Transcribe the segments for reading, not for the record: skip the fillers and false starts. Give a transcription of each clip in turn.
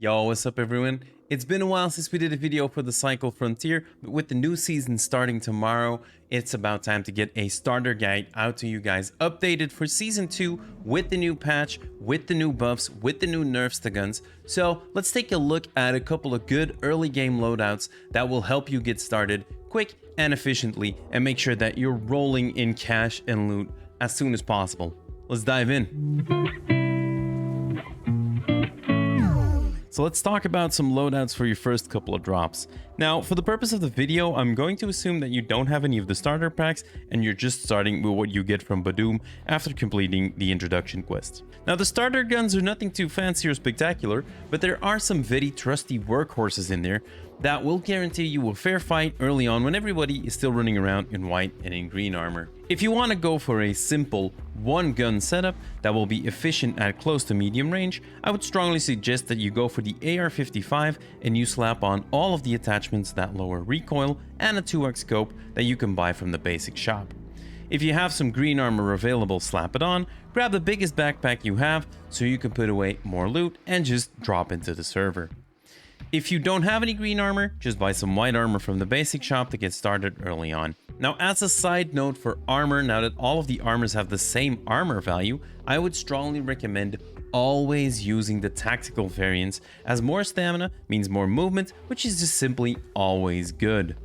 Yo, what's up everyone? It's been a while since we did a video for the Cycle Frontier, but with the new season starting tomorrow, it's about time to get a starter guide out to you guys, updated for Season 2 with the new patch, with the new buffs, with the new nerfs to guns. So let's take a look at a couple of good early game loadouts that will help you get started quick and efficiently and make sure that you're rolling in cash and loot as soon as possible. Let's dive in. So let's talk about some loadouts for your first couple of drops. Now, for the purpose of the video, I'm going to assume that you don't have any of the starter packs and you're just starting with what you get from Badoom after completing the introduction quest. Now, the starter guns are nothing too fancy or spectacular, but there are some very trusty workhorses in there that will guarantee you a fair fight early on when everybody is still running around in white and in green armor. If you want to go for a simple one gun setup that will be efficient at close to medium range, I would strongly suggest that you go for the AR-55 and you slap on all of the attachments that lower recoil and a 2x scope that you can buy from the basic shop. If you have some green armor available, slap it on, grab the biggest backpack you have so you can put away more loot and just drop into the server. If you don't have any green armor, just buy some white armor from the basic shop to get started early on. Now, as a side note for armor, now that all of the armors have the same armor value, I would strongly recommend always using the tactical variants, as more stamina means more movement, which is just simply always good.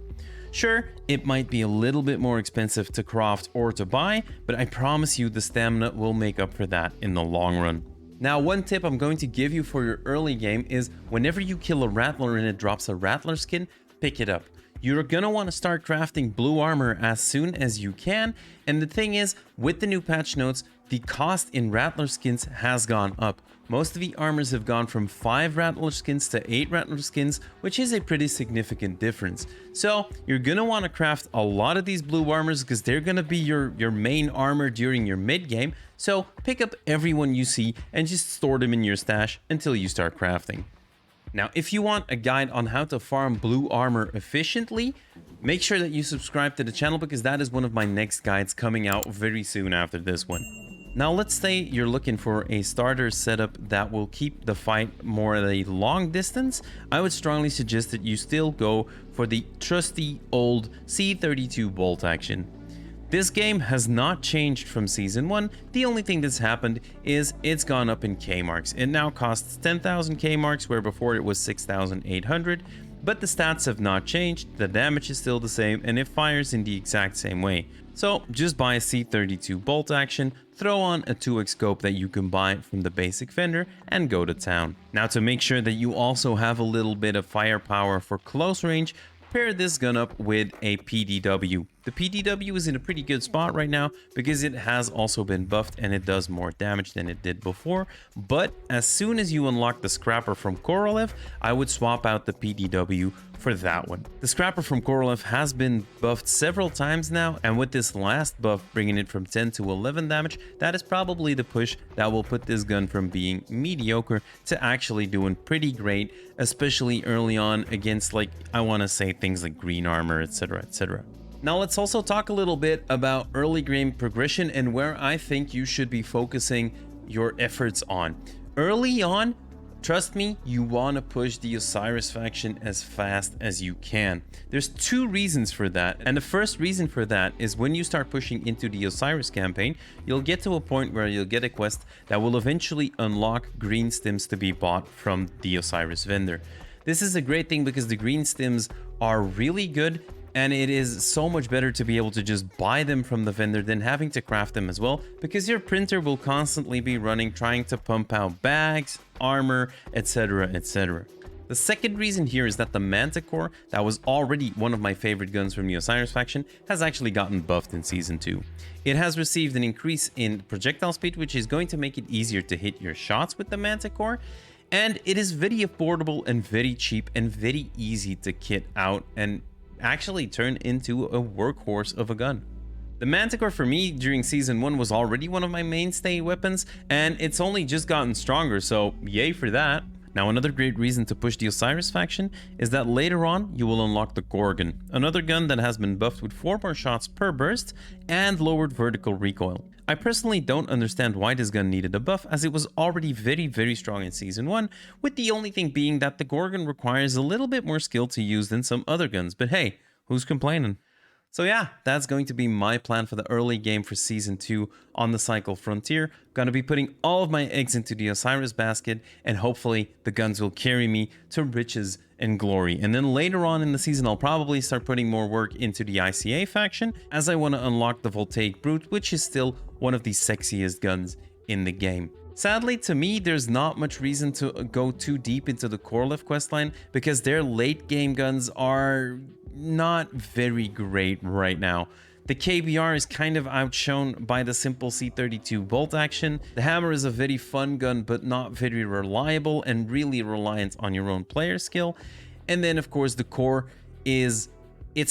Sure, it might be a little bit more expensive to craft or to buy, but I promise you the stamina will make up for that in the long run. Now, one tip I'm going to give you for your early game is whenever you kill a rattler and it drops a rattler skin, pick it up. You're gonna want to start crafting blue armor as soon as you can, and the thing is, with the new patch notes, the cost in rattler skins has gone up. Most of the armors have gone from 5 rattler skins to 8 rattler skins, which is a pretty significant difference. So you're gonna want to craft a lot of these blue armors because they're gonna be your main armor during your mid game. So pick up everyone you see and just store them in your stash until you start crafting. Now, if you want a guide on how to farm blue armor efficiently, make sure that you subscribe to the channel because that is one of my next guides coming out very soon after this one. Now, let's say you're looking for a starter setup that will keep the fight more at a long distance. I would strongly suggest that you still go for the trusty old C32 bolt action. This game has not changed from Season 1, the only thing that's happened is it's gone up in K-marks. It now costs 10,000 K-marks, where before it was 6,800, but the stats have not changed, the damage is still the same, and it fires in the exact same way. So just buy a C32 bolt action, throw on a 2x scope that you can buy from the basic vendor, and go to town. Now, to make sure that you also have a little bit of firepower for close range, pair this gun up with a PDW. The PDW is in a pretty good spot right now because it has also been buffed and it does more damage than it did before. But as soon as you unlock the Scrapper from Korolev, I would swap out the PDW for that one. The Scrapper from Korolev has been buffed several times now, and with this last buff bringing it from 10 to 11 damage, that is probably the push that will put this gun from being mediocre to actually doing pretty great, especially early on against, like, I want to say things like green armor, etc, etc. Now, let's also talk a little bit about early game progression and where I think you should be focusing your efforts on. Early on, trust me, you want to push the Osiris faction as fast as you can. There's two reasons for that, and the first reason for that is when you start pushing into the Osiris campaign, you'll get to a point where you'll get a quest that will eventually unlock green stims to be bought from the Osiris vendor. This is a great thing because the green stims are really good, and it is so much better to be able to just buy them from the vendor than having to craft them as well, because your printer will constantly be running trying to pump out bags, armor, etc, etc. The second reason here is that the Manticore, that was already one of my favorite guns from the Osiris faction, has actually gotten buffed in Season 2. It has received an increase in projectile speed, which is going to make it easier to hit your shots with the Manticore, and it is very affordable and very cheap and very easy to kit out and actually turn into a workhorse of a gun. The Manticore for me during Season 1 was already one of my mainstay weapons, and it's only just gotten stronger, so yay for that. Now, another great reason to push the Osiris faction is that later on you will unlock the Gorgon, another gun that has been buffed with 4 more shots per burst and lowered vertical recoil. I personally don't understand why this gun needed a buff, as it was already very strong in Season 1, with the only thing being that the Gorgon requires a little bit more skill to use than some other guns, but hey, who's complaining? So yeah, that's going to be my plan for the early game for Season 2 on the Cycle Frontier. Gonna be putting all of my eggs into the Osiris basket, and hopefully the guns will carry me to riches and glory. And then later on in the season, I'll probably start putting more work into the ICA faction, as I want to unlock the Voltaic Brute, which is still one of the sexiest guns in the game. Sadly, to me, there's not much reason to go too deep into the Corlev questline, because their late game guns are not very great right now. The KBR is kind of outshone by the simple C32 bolt action. The hammer is a very fun gun, but not very reliable and really reliant on your own player skill. And then of course the core it's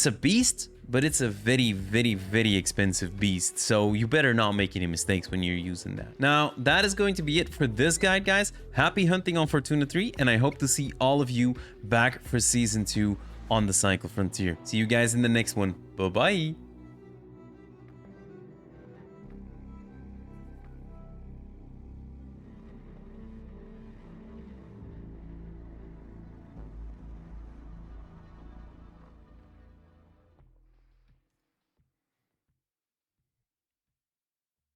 a beast, but it's a very expensive beast. So you better not make any mistakes when you're using that. Now, that is going to be it for this guide, guys. Happy hunting on Fortuna 3, and I hope to see all of you back for Season 2 on the Cycle Frontier. See you guys in the next one. Bye-bye.